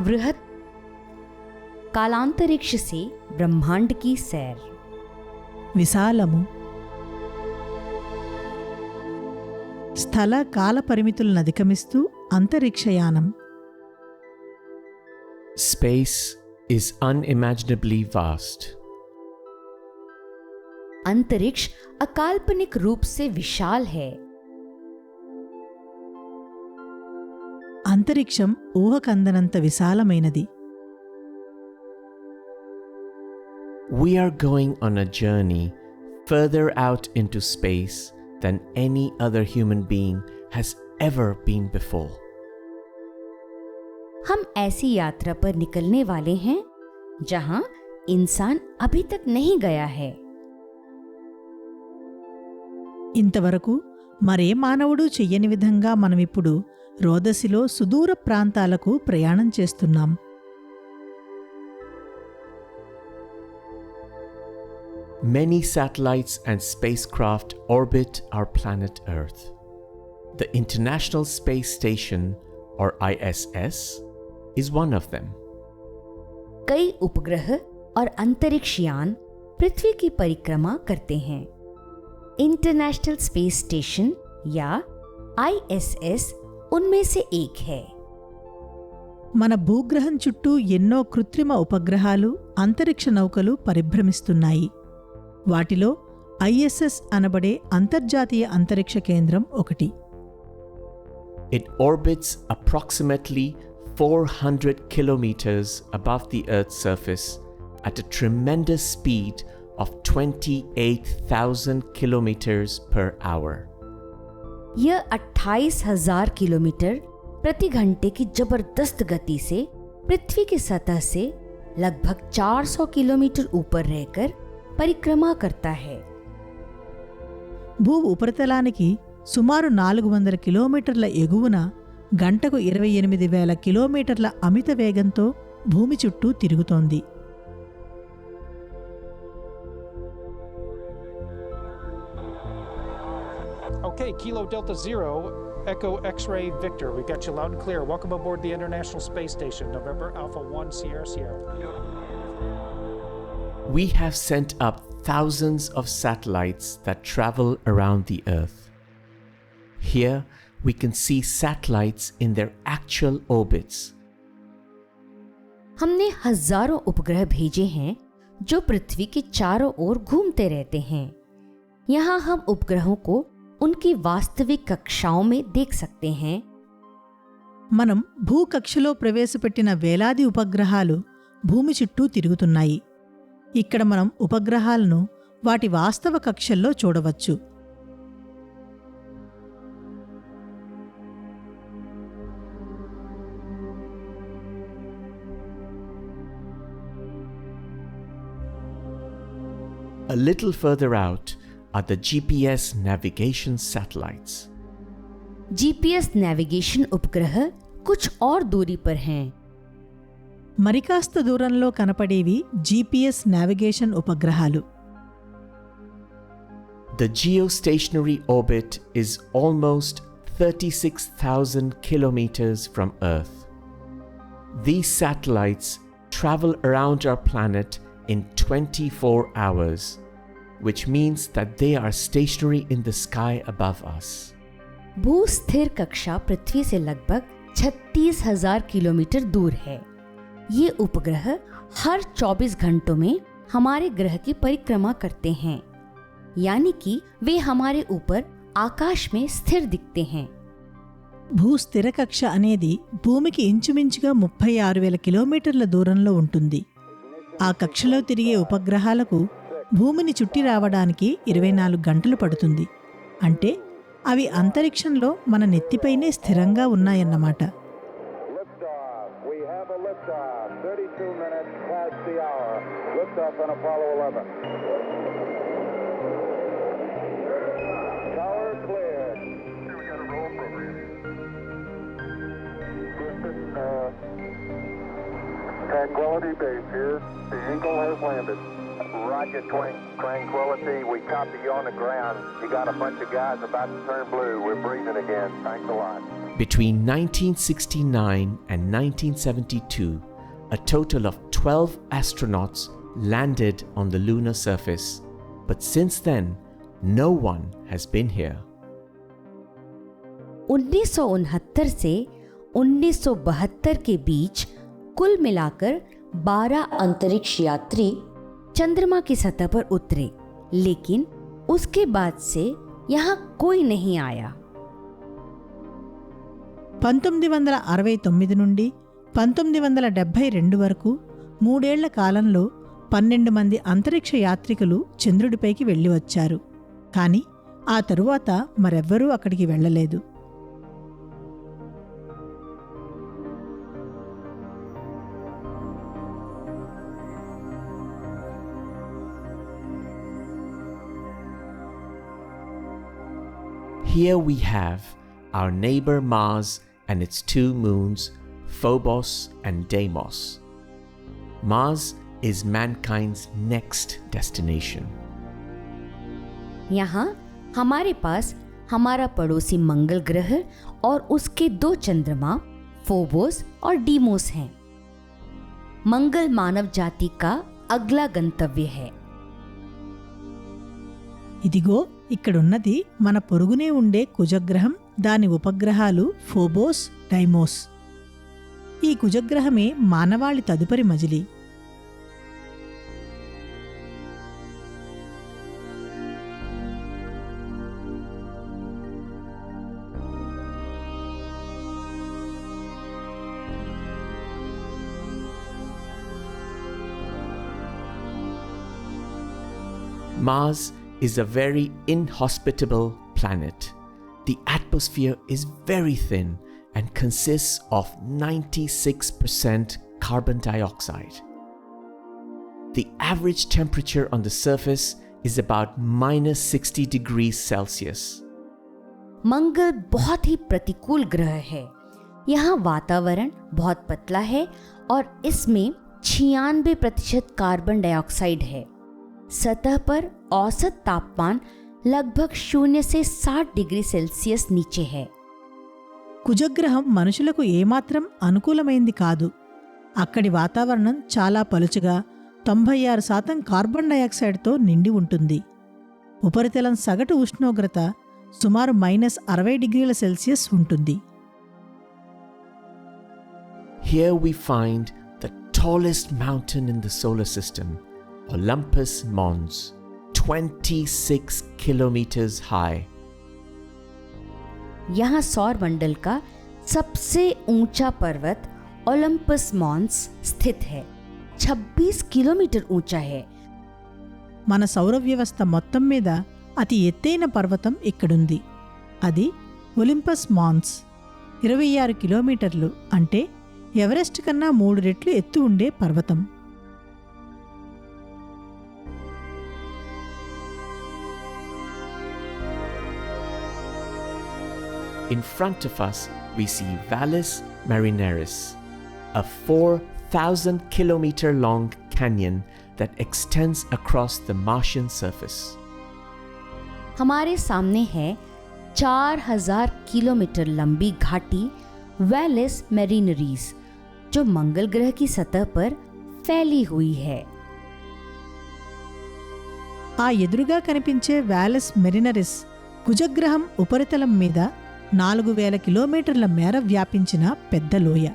वृहत कालांतरिक्ष से ब्रह्मांड की सैर। విశాలము స్థల కాల పరిమితులను అధిగమిస్తూ అంతరిక్షయానం. Space is unimaginably vast. अंतरिक्ष अकाल्पनिक रूप से विशाल है. అంతరిక్షం ఊహకందనంత విశాలమైనది. We are going on a journey further out into space than any other human being has ever been before. हम ऐसी यात्रा पर निकलने वाले हैं जहां इंसान अभी तक नहीं गया है. ఇంతవరకు మరే మానవుడు చెయ్యని విధంగా మనమిప్పుడు రోదసిలో సుదూర ప్రాంతాలకు ప్రయాణం చేస్తున్నాం. Many satellites and spacecraft orbit our planet Earth. The International Space Station, or ISS, is one of them. कई उपग्रह और अंतरिक्ष यान पृथ्वी की परिक्रमा करते हैं. इंटरनेशनल स्पेस स्टेशन या ISS उनमें से एक है. మన భూగ్రహం చుట్టూ ఎన్నో కృత్రిమ ఉపగ్రహాలు, అంతరిక్ష నౌకలు పరిభ్రమిస్తున్నాయి. వాటిలో ISS అనబడే అంతర్జాతీయ అంతరిక్ష కేంద్రం ఒకటి. It orbits approximately 400 kilometers above the Earth's surface at a tremendous speed of 28,000 kilometers per hour. यह 28,000 किलोमीटर प्रति घंटे की जबरदस्त गति से पृथ्वी की सतह से लगभग 400 किलोमीटर ऊपर रहकर పరిక్రమ करता है. భూ ఉపరితలానికి సుమారు 400 కిలోమీటర్ల ఎగువన గంటకు 28,000 కిలోమీటర్ల అమిత వేగంతో భూమి చుట్టూ తిరుగుతోంది. Okay, Kilo Delta Zero, Echo X-Ray Victor. We've got you loud and clear. Welcome aboard the International Space Station, November Alpha 1 Sierra Sierra. We have sent up thousands of satellites that travel around the Earth. Here, we can see satellites in their actual orbits. हमने हजारों उपग्रह भेजे हैं जो पृथ्वी के चारों ओर घूमते रहते हैं. यहाँ हम उपग्रहों को उनकी वास्तविक कक्षाओं में देख सकते हैं. మనం భూకక్షలో ప్రవేశపెట్టిన వేలాది ఉపగ్రహాలు భూమి చుట్టూ తిరుగుతున్నాయి. ఇక్కడ మనం ఉపగ్రహాలను వాటి వాస్తవ కక్షల్లో చూడవచ్చు. A little further out are the GPS navigation satellites. GPS navigation उपग्रह कुछ और दूरी पर हैं. మరికాస్త దూరంలో కనపడేవి GPS నావిగేషన్ ఉపగ్రహాలు. The geostationary orbit is almost 36,000 kilometers from Earth. These satellites travel around our planet in 24 hours, which means that they are stationary in the sky above us. भूस्थिर कक्षा पृथ्वी से लगभग 36,000 किलोमीटर दूर है. ये उपग्रह हर 24 घंटों में हमारे ग्रह की परिक्रमा करते हैं, यानी कि वे हमारे ऊपर आकाश में स्थिर दिखते हैं. భూస్థిర కక్ష అనేది భూమికి ఇంచుమించుగా 36,000 కిలోమీటర్ల దూరంలో ఉంటుంది. ఆ కక్షలో తిరిగే ఉపగ్రహాలకు భూమిని చుట్టి రావడానికి 24 గంటలు పడుతుంది. అంటే అవి అంతరిక్షంలో మన నెత్తిపైనే స్థిరంగా ఉన్నాయన్నమాట. Tranquility Base here. The Eagle has landed. Roger, Tranquility. We copy you on the ground. You got a bunch of guys about to turn blue. We're breathing again. Thanks a lot. Between 1969 and 1972, a total of 12 astronauts landed on the lunar surface, but since then, no one has been here. 1969 से 1972 के बीच कुल मिलाकर 12 अंतरिक्ष यात्री चंद्रमा की सतह पर उतरे, लेकिन उसके बाद से यहाँ कोई नहीं आया। 1969 నుండి 1972 వరకు 3 ఏళ్ల కాలంలో 12 మంది అంతరిక్ష యాత్రికులు చంద్రుడిపైకి వెళ్ళి వచ్చారు. కానీ ఆ తరువాత మరెవ్వరూ అక్కడికి వెళ్ళలేదు. Here we have our neighbor Mars and its 2 moons, Phobos and Deimos. Mars is mankind's next destination. यहाँ हमारे पास हमारा पड़ोसी मंगल ग्रह और उसके 2 चंद्रमा फोबोस और डीमोस हैं। मंगल मानव जाति का अगला गंतव्य है। ఇదిగో ఇక్కడున్నది మన పొరుగునే ఉండే కుజగ్రహం, దాని ఉపగ్రహాలు ఫోబోస్, డైమోస్. ఈ కుజగ్రహమే మానవాళి తదుపరి మజిలీ. Mars is a very inhospitable planet. The atmosphere is very thin and consists of 96% carbon dioxide. The average temperature on the surface is about -60 degrees Celsius. मंगल बहुत ही प्रतिकूल ग्रह है। यहाँ वातावरण बहुत पतला है और इसमें 96% कार्बन डाइऑक्साइड है। सतह पर औसत तापमान लगभग 0 से 60 डिग्री सेल्सियस नीचे है। కుజగ్రహం మనుషులకు ఏమాత్రం అనుకూలమైంది కాదు. అక్కడి వాతావరణం చాలా పలుచగా 96% కార్బన్ డయాక్సైడ్తో నిండి ఉంటుంది. ఉపరితలం సగటు ఉష్ణోగ్రత సుమారు -60 డిగ్రీల సెల్సియస్ ఉంటుంది. Here we find the tallest mountain in the solar system, Olympus Mons, 26 kilometers high. यहाँ सौर मंडल का सबसे ऊंचा पर्वत ओलंपस मॉन्स स्थित है, 26 किलोमीटर ऊंचा है। మన సౌర వ్యవస్థ మొత్తం మీద అతి ఎత్తైన పర్వతం ఇక్కడుంది. అది ఒలింపస్ మాన్స్, 26 కిలోమీటర్లు, అంటే ఎవరెస్ట్ కన్నా 3 రెట్లు ఎత్తు ఉండే పర్వతం. In front of us, we see Valles Marineris, a 4,000 kilometer long canyon that extends across the Martian surface. हमारे सामने है 4000 किलोमीटर लंबी घाटी वैलिस मेरिनरीज, जो मंगल ग्रह की सतह पर फैली हुई है। ఆ ఎదురుగా కనిపించే వ్యాలెస్ మెరినరిస్ కుజగ్రహం ఉపరితలం మీద 4000 కిలోమీటర్ల మేర వ్యాపించిన పెద్ద లోయ.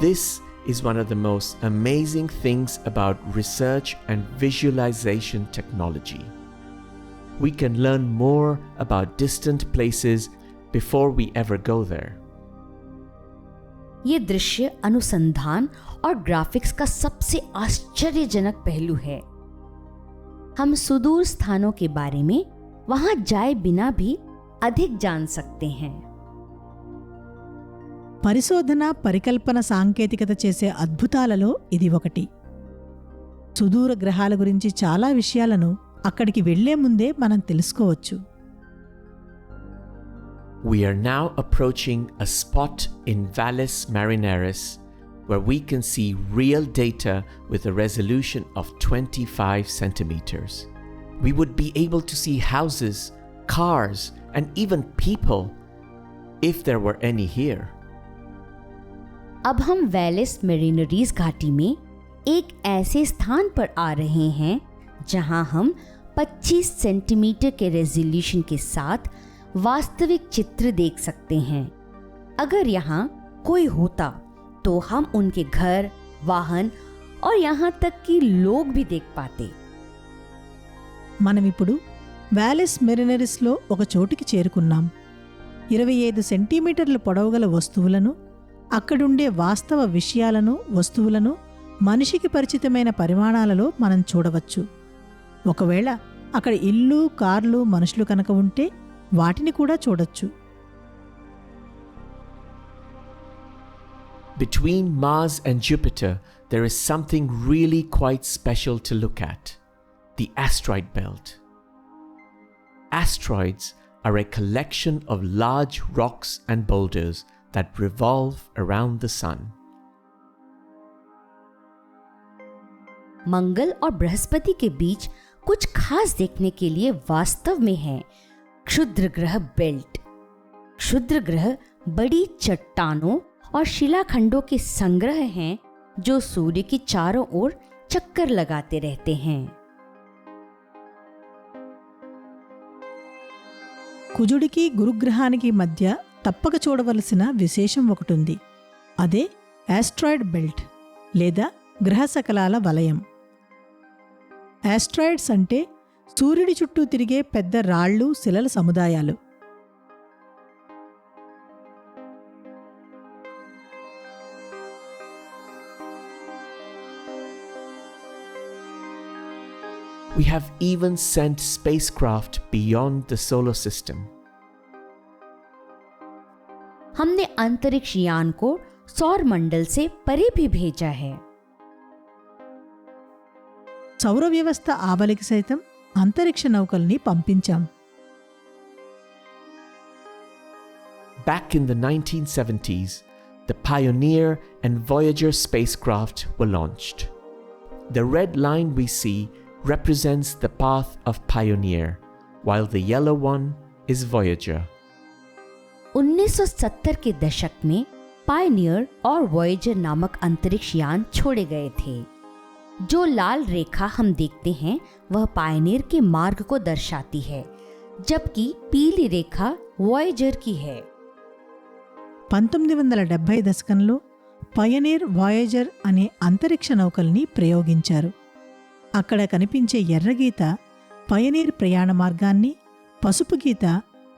This is one of the most amazing things about research and visualization technology. We can learn more about distant places before we ever go there. ये दृश्य अनुसंधान और ग्राफिक्स का सबसे आश्चर्यजनक पहलू है। हम सुदूर स्थानों के बारे में वहां जाए बिना भी अधिक जान सकते हैं। పరిశోధన, పరికల్పన సాంకేతికత చేసే అద్భుతాలలో ఇది ఒకటి. సుదూర గ్రహాల గురించి చాలా విషయాలను అక్కడికి వెళ్లే ముందే మనం తెలుసుకోవచ్చు. We are now approaching a spot in Valles Marineris where we can see real data with a resolution of 25 centimeters. We would be able to see houses, cars, and even people if there were any here. अब हम valleys मेरिनरीज घाटी में एक ऐसे स्थान पर आ रहे हैं जहां हम 25 सेंटीमीटर के रेजोल्यूशन के साथ वास्तविक चित्र देख सकते हैं। अगर यहाँ कोई होता तो हम उनके घर, वाहन और यहाँ तक कि लोग भी देख पाते। మనమిప్పుడు వ్యాలిస్ మెరినరిస్లో ఒక చోటికి చేరుకున్నాం. 25 సెంటీమీటర్ల పొడవుగల వస్తువులను, అక్కడుండే వాస్తవ విషయాలను, వస్తువులను మనిషికి పరిచితమైన పరిమాణాలలో మనం చూడవచ్చు. ఒకవేళ అక్కడ ఇల్లు, కార్లు, మనుషులు కనుక ఉంటే వాటిని కూడా చూడొచ్చు. Between Mars and Jupiter, there is something really quite special to look at: the asteroid belt. Asteroids are a collection of large rocks and boulders that revolve around the sun. मंगल और बृहस्पति के बीच कुछ खास देखने के लिए वास्तव में है क्षुद्र ग्रह बेल्ट। क्षुद्र ग्रह बड़ी चट्टानों और शिलाखंडों के संग्रह हैं जो सूर्य की चारों ओर चक्कर लगाते रहते हैं। కుజుడికి గురుగ్రహానికి మధ్య తప్పక చూడవలసిన విశేషం ఒకటుంది. అదే ఆస్ట్రాయిడ్ బెల్ట్ లేదా గ్రహ శకలాల వలయం. ఆస్ట్రాయిడ్స్ అంటే సూర్యుడి చుట్టూ తిరిగే పెద్ద రాళ్ళు, శిలల సముదాయాలు. We have even sent spacecraft beyond the solar system. हमने अंतरिक्ष यान को सौर मंडल से परे भी भेजा है। సౌర వ్యవస్థ ఆవలికి సైతం అంతరిక్ష నౌకల్ని పంపించాం. Back in the 1970s, the Pioneer and Voyager spacecraft were launched. The red line we see represents the path of Pioneer, while the yellow one is Voyager. 1970 के दशक में पायनियर और वॉयेजर नामक अंतरिक्ष यान छोड़े गए थे। जो लाल रेखा हम देखते हैं वह पायनियर के मार्ग को दर्शाती है, जबकि पीली रेखा वॉयेजर की है। 1970 దశకంలో పయనీర్, వాయేజర్ అనే అంతరిక్ష నౌకల్ని ప్రయోగించారు. అక్కడ కనిపించే ఎర్రగీత పయనీర్ ప్రయాణ మార్గాన్ని, పసుపు గీత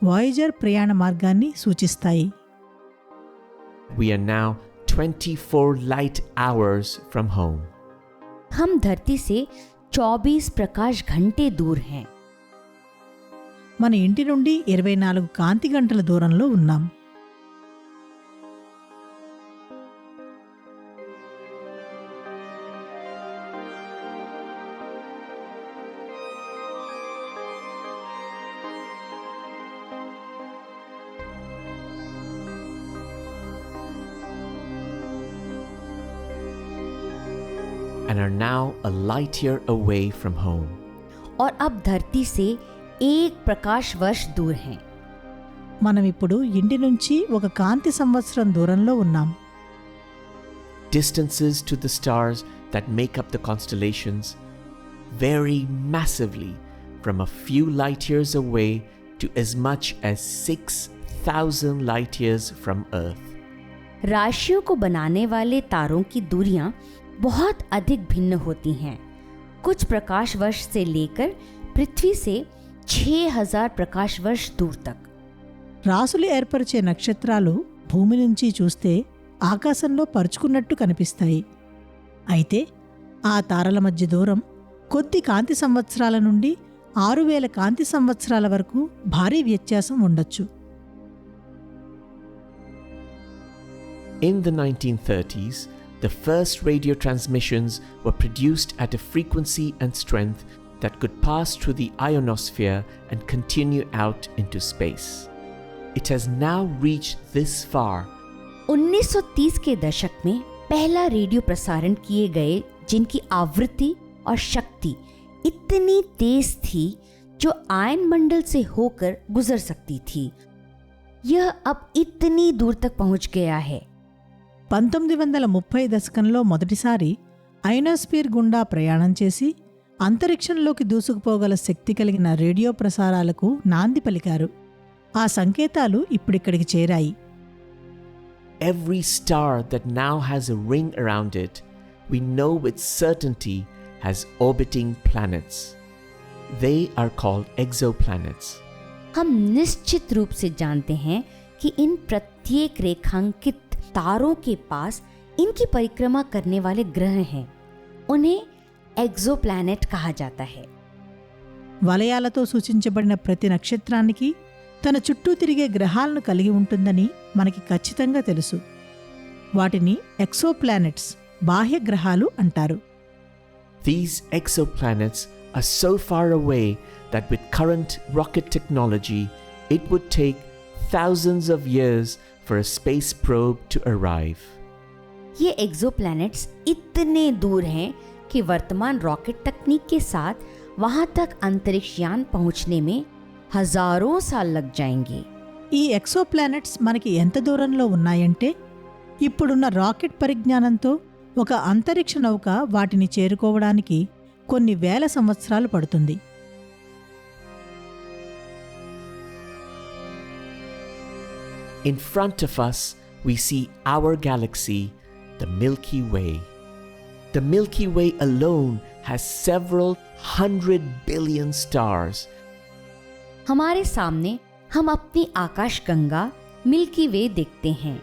వాయేజర్ ప్రయాణ మార్గాన్ని సూచిస్తాయి. We are now 24 light hours from home. हम धरती से 24 प्रकाश घंटे दूर हैं। మన ఇంటి నుండి 24 కాంతి గంటల దూరంలో ఉన్నాం. And are now a light year away from home. और अब धरती से 1 प्रकाश वर्ष दूर हैं। మనమిప్పుడు ఇంటి నుంచి ఒక కాంతి సంవత్సరం దూరంలో ఉన్నాం. Distances to the stars that make up the constellations vary massively, from a few light years away to as much as 6,000 light years from Earth. राशियों को बनाने वाले तारों की दूरियां बहुत अधिक भिन्न होती हैं। कुछ प्रकाश वर्ष से लेकर पृथ्वी से 6000 प्रकाश वर्ष दूर तक। రాసులు ఏర్పరిచే నక్షత్రాలు భూమి నుంచి చూస్తే ఆకాశంలో పరుచుకున్నట్టు కనిపిస్తాయి. అయితే ఆ తారల మధ్య దూరం కొద్ది కాంతి సంవత్సరాల నుండి 6000 కాంతి సంవత్సరాల వరకు భారీ వ్యత్యాసం ఉండొచ్చు. In the 1930s, the first radio transmissions were produced at a frequency and strength that could pass through the ionosphere and continue out into space. it has now reached this far. 1930 के दशक में पहला radio प्रसारण किए गए जिनकी आवृत्ति और शक्ति इतनी तेज थी जो आयन मंडल से होकर गुजर सकती थी, यह अब इतनी दूर तक पहुंच गया है। 1930 దశకంలో మొదటిసారి అయోనోస్ఫియర్ గుండా ప్రయాణం చేసి అంతరిక్షంలోకి దూసుకుపోగల శక్తి కలిగిన రేడియో ప్రసారాలకు నాంది పలికారు. ఆ సంకేతాలు ఇప్పుడిక్కడికి చేరాయి. Every star that now has a ring around it, we know with certainty has orbiting planets. They are called exoplanets. हम निश्चित रूप से जानते हैं कि इन प्रत्येक रेखांकित तारों के पास इनकी परिक्रमा करने वाले ग्रह हैं। उन्हें एक्सोप्लैनेट कहा जाता है। వలయాలతో సూచించబడిన ప్రతి నక్షత్రానికి తన చుట్టూ తిరిగే గ్రహాలను కలిగి ఉంటుందని మనకి ఖచ్చితంగా తెలుసు. వాటిని ఎక్సోప్లానెట్స్, బాహ్య గ్రహాలు అంటారు. These exoplanets are so far away that with current rocket technology, it would take thousands of years for a space probe to arrive. ये एक्सोप्लैनेट्स इतने दूर हैं कि वर्तमान रॉकेट तकनीक के साथ वहां तक अंतरिक्ष यान पहुंचने में हजारों साल लग जाएंगे. ఈ ఎక్సోప్లానెట్స్ మనకి ఎంత దూరంలో ఉన్నాయంటే ఇప్పుడున్న రాకెట్ పరిజ్ఞానంతో ఒక అంతరిక్ష నౌక వాటిని చేరుకోవడానికి కొన్ని వేల సంవత్సరాలు పడుతుంది. In front of us, we see our galaxy, the Milky Way. The Milky Way alone has several 100 billion stars. हमारे सामने हम अपनी आकाश गंगा मिल्की वे देखते हैं.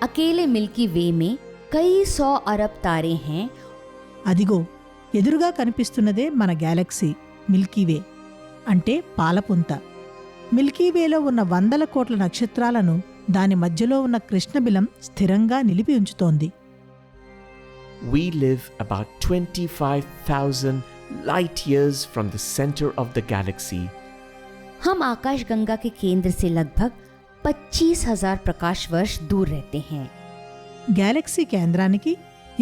अकेले मिल्की वे में कई 100 अरब तारे हैं. అదిగో ఎదురుగా కనిపిస్తున్నదే మన గ్యాలక్సీ మిల్కీవే, అంటే పాలపుంత. మిల్కీవేలో ఉన్న 100 కోట్ల నక్షత్రాలను దాని మధ్యలో ఉన్న కృష్ణబిలం స్థిరంగా నిలిపి ఉంచుతోంది. We live about 25,000 light years from the center of the galaxy. हम आकाश गंगा के केंद्र से लगभग 25,000 प्रकाश वर्ष दूर रहते हैं. గ్యాలక్సీ కేంద్రానికి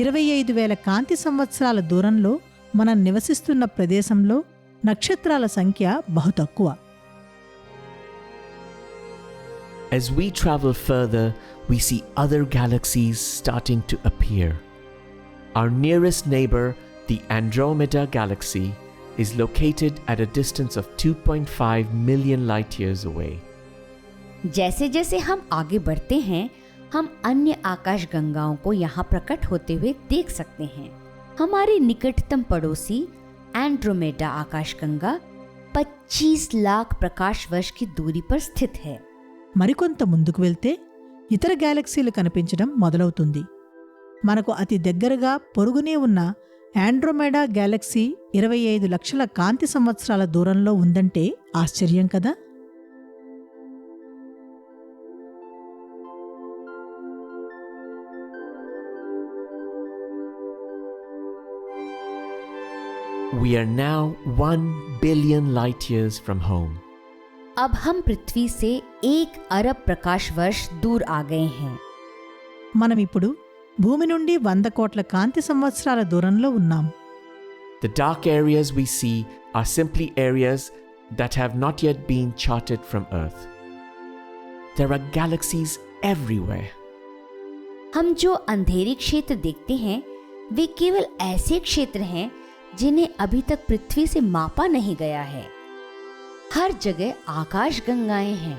25,000 కాంతి సంవత్సరాల దూరంలో మనం నివసిస్తున్న ప్రదేశంలో నక్షత్రాల సంఖ్య బహు తక్కువ. As we travel further, we see other galaxies starting to appear. Our nearest neighbor, the Andromeda galaxy, is located at a distance of 2.5 million light years away. जैसे जैसे हम आगे बढ़ते हैं, हम अन्य आकाश गंगाओं को यहाँ प्रकट होते हुए देख सकते हैं. हमारे निकटतम पड़ोसी एंड्रोमेडा आकाश गंगा 25 लाख प्रकाश वर्ष की दूरी पर स्थित है. మరికొంత ముందుకు వెళ్తే ఇతర గ్యాలక్సీలు కనిపించడం మొదలవుతుంది. మనకు అతి దగ్గరగా పొరుగునే ఉన్న ఆండ్రోమెడా గ్యాలక్సీ 25 లక్షల కాంతి సంవత్సరాల దూరంలో ఉందంటే ఆశ్చర్యం కదా. We are now 1 billion light years from home. अब हम पृथ्वी से 1 अरब प्रकाश वर्ष दूर आ गए हैं. మనం ఇప్పుడు భూమి నుండి 100 కోట్ల కాంతి సంవత్సరాల దూరంలో ఉన్నాం. The dark areas we see are simply areas that have not yet been charted from Earth. There are galaxies everywhere. हम जो अंधेरे क्षेत्र देखते हैं वे केवल ऐसे क्षेत्र हैं जिन्हें अभी तक पृथ्वी से मापा नहीं गया है. हर जगह आकाश गंगाएं हैं.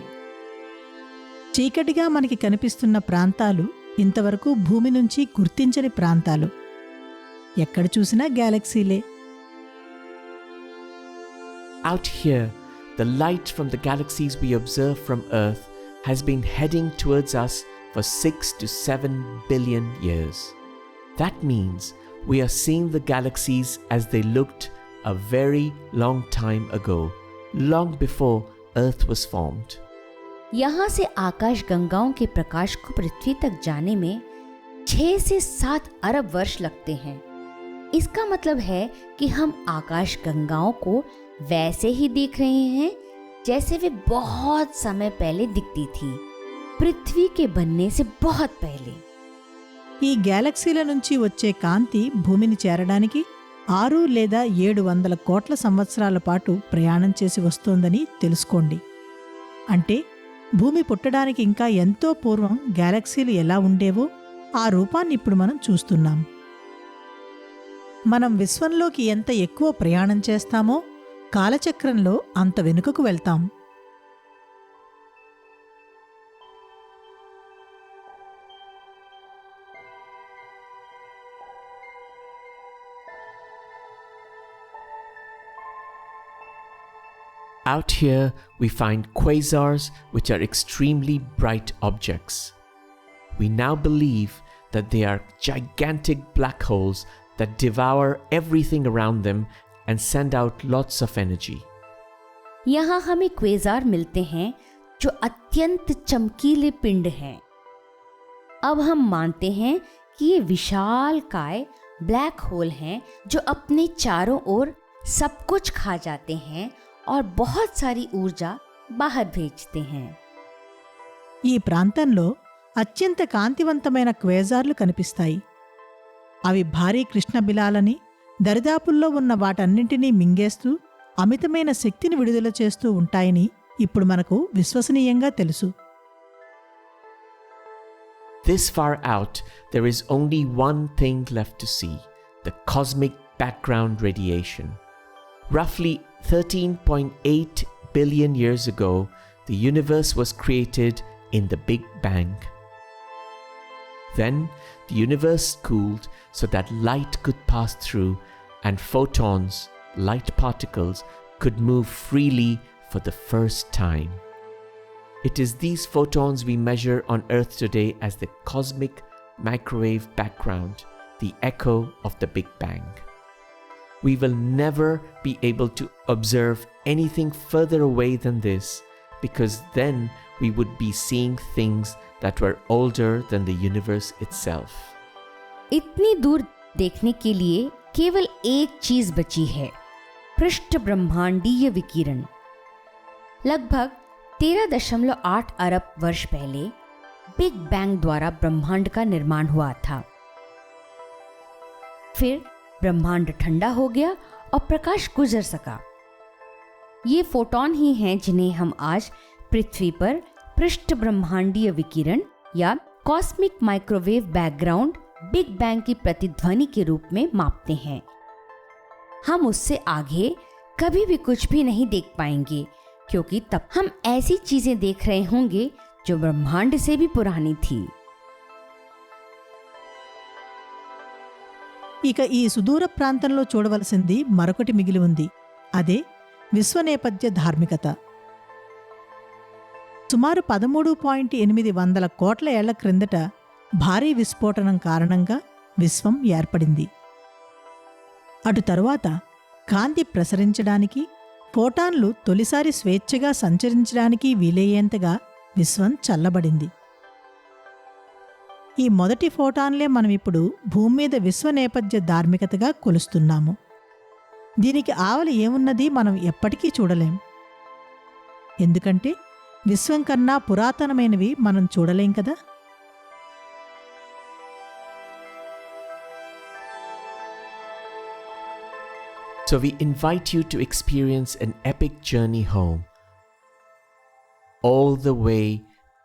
చీకటిగా మనకి కనిపిస్తున్న ప్రాంతాలు ఇంతవరకు భూమి నుంచి గుర్తించని ప్రాంతాలు. ఎక్కడ చూసినా గ్యాలక్సీలే. Out here, the light from the galaxies we observe from Earth has been heading towards us for 6 to 7 billion years. That means we are seeing the galaxies as they looked a very long time ago, long before Earth was formed. यहाँ से आकाश गंगाओं के प्रकाश को पृथ्वी तक जाने में 6 से 7 अरब वर्ष लगते हैं. इसका मतलब है कि हम आकाश गंगाओं को वैसे ही देख रहे हैं जैसे वे बहुत समय पहले दिखती थी, पृथ्वी के बनने से बहुत पहले। ఈ గ్యాలక్సీల నుంచి వచ్చే కాంతి భూమిని చేరడానికి 6 లేదా 700 కోట్ల సంవత్సరాల పాటు ప్రయాణం చేసి వస్తోందని తెలుసుకోండి. అంటే భూమి పుట్టడానికి ఇంకా ఎంతో పూర్వం గ్యాలక్సీలు ఎలా ఉండేవో ఆ రూపాన్ని ఇప్పుడు మనం చూస్తున్నాం. మనం విశ్వంలోకి ఎంత ఎక్కువ ప్రయాణం చేస్తామో కాలచక్రంలో అంత వెనుకకు వెళ్తాం. Out here, we find quasars, which are extremely bright objects. We now believe that they are gigantic black holes that devour everything around them and send out lots of energy. यहाँ हमें क्वेजार मिलते हैं जो अत्यंत चमकीले पिंड हैं। अब हम मानते हैं कि ये विशालकाय ब्लैक होल हैं जो अपने चारों ओर सब कुछ खा जाते हैं और बहुत सारी ऊर्जा बाहर भेजते हैं. ఈ ప్రాంతంలో అత్యంత కాంతివంతమైన క్వేజార్లు కనిపిస్తాయి. అవి భారీ కృష్ణబిలాలని దరిదాపుల్లో ఉన్న వాటన్నింటినీ మింగేస్తూ అమితమైన శక్తిని విడుదల చేస్తూ ఉంటాయని ఇప్పుడు మనకు విశ్వసనీయంగా తెలుసు. This far out, there is only one thing left to see: the cosmic background radiation. Roughly 13.8 billion years ago, the universe was created in the Big Bang. Then, the universe cooled so that light could pass through and photons, light particles, could move freely for the first time. It is these photons we measure on Earth today as the cosmic microwave background, the echo of the Big Bang. We will never be able to observe anything further away than this, because then we would be seeing things that were older than the universe itself. इतनी दूर देखने के लिए केवल एक चीज बची है, पृष्ठ ब्रह्मांडीय विकिरण. लगभग 13.8 अरब वर्ष पहले बिग बैंग द्वारा ब्रह्मांड का निर्माण हुआ था. फिर ब्रह्मांड ठंडा हो गया और प्रकाश गुजर सका. ये फोटॉन ही हैं जिन्हें हम आज पृथ्वी पर पृष्ठ ब्रह्मांडीय विकिरण या cosmic microwave background big bang की प्रतिध्वनि के रूप में मापते हैं. हम उससे आगे कभी भी कुछ भी नहीं देख पाएंगे, क्योंकि तब हम ऐसी चीजें देख रहे होंगे जो ब्रह्मांड से भी पुरानी थी. ఇక ఈ సుదూర ప్రాంతంలో చూడవలసింది మరొకటి మిగిలి ఉంది. అదే విశ్వనేపథ్య ధార్మికత. సుమారు 13.8 కోట్ల ఏళ్ల క్రిందట భారీ విస్ఫోటనం కారణంగా విశ్వం ఏర్పడింది. అటు తరువాత కాంతి ప్రసరించడానికి, ఫోటాన్లు తొలిసారి స్వేచ్ఛగా సంచరించడానికి వీలయ్యేంతగా విశ్వం చల్లబడింది. ఈ మొదటి ఫోటాన్లే మనమిప్పుడు భూమి మీద విశ్వ నేపథ్య ధార్మికతగా కొలుస్తున్నాము. దీనికి ఆవలి ఏమున్నది మనం ఎప్పటికీ చూడలేం. ఎందుకంటే విశ్వం కన్నా పురాతనమైనవి మనం చూడలేం కదా. So we invite you to experience an epic journey home, all the way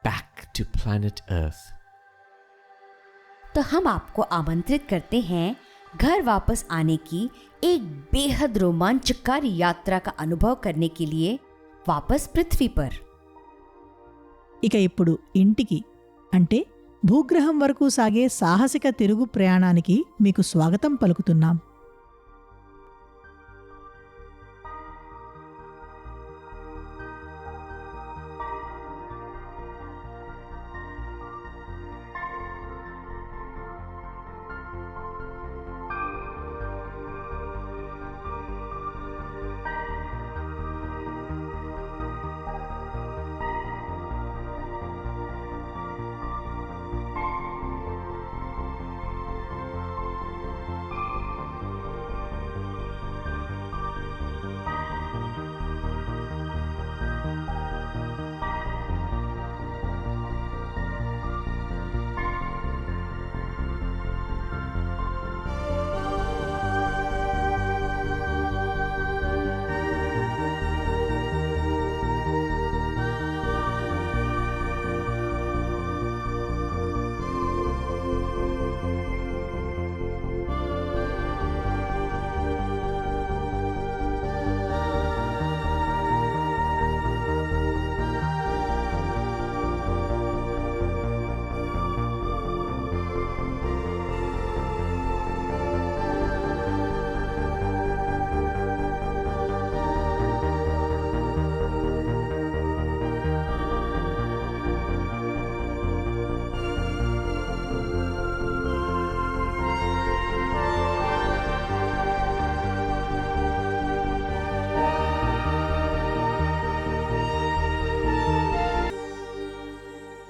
back to planet Earth. तो हम आपको आमंत्रित करते हैं घर वापस आने की एक बेहद रोमांचकारी यात्रा का अनुभव करने के लिए वापस पृथ्वी पर. ఇక ఇప్పుడు ఇంటికి అంటే భూగ్రహం వరకు సాగే సాహసిక తిరుగు ప్రయాణానికి మీకు స్వాగతం పలుకుతున్నాం.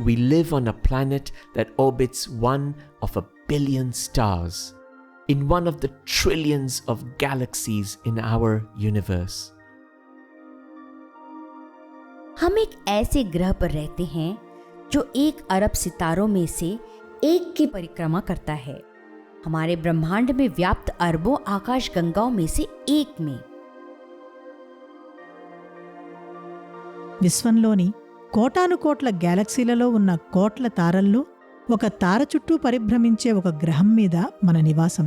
we live on a planet that orbits one of a billion stars, in one of the trillions of galaxies in our universe. हम एक ऐसे ग्रह पर रहते हैं जो 1 अरब सितारों में से एक की परिक्रमा करता है, हमारे ब्रह्मांड में व्याप्त अरबों आकाश गंगाओं में से एक में। విశ్వంలోని కోటాను కోట్ల గ్యాలక్సీలలో ఉన్న కోట్ల తారల్లో ఒక తార చుట్టూ పరిభ్రమించే ఒక గ్రహం మీద మన నివాసం.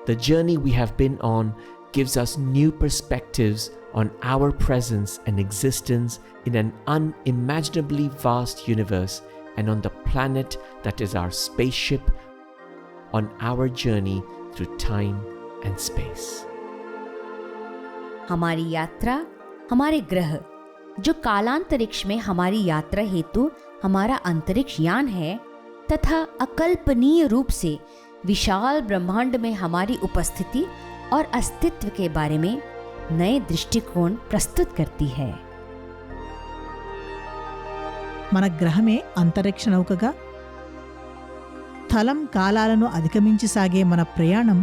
The journey we have been on gives us new perspectives on our presence and existence in an unimaginably vast universe and on the planet that is our spaceship on our journey through time and space. हमारी यात्रा हमारे ग्रह जो कालांतरिक्ष में हमारी यात्रा हेतु हमारा अंतरिक्ष यान है तथा अकल्पनीय रूप से विशाल ब्रह्मांड में हमारी उपस्थिति और अस्तित्व के बारे में नए दृष्टिकोण प्रस्तुत करती है. మన గ్రహమే అంతరిక్ష నౌకగా స్థలం కాలాలను అధిగమించి సాగే మన ప్రయాణం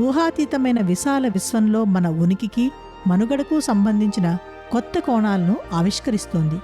ఊహాతీతమైన విశాల విశ్వంలో మన ఉనికికి మనుగడకు సంబంధించిన కొత్త కోణాలను ఆవిష్కరిస్తోంది.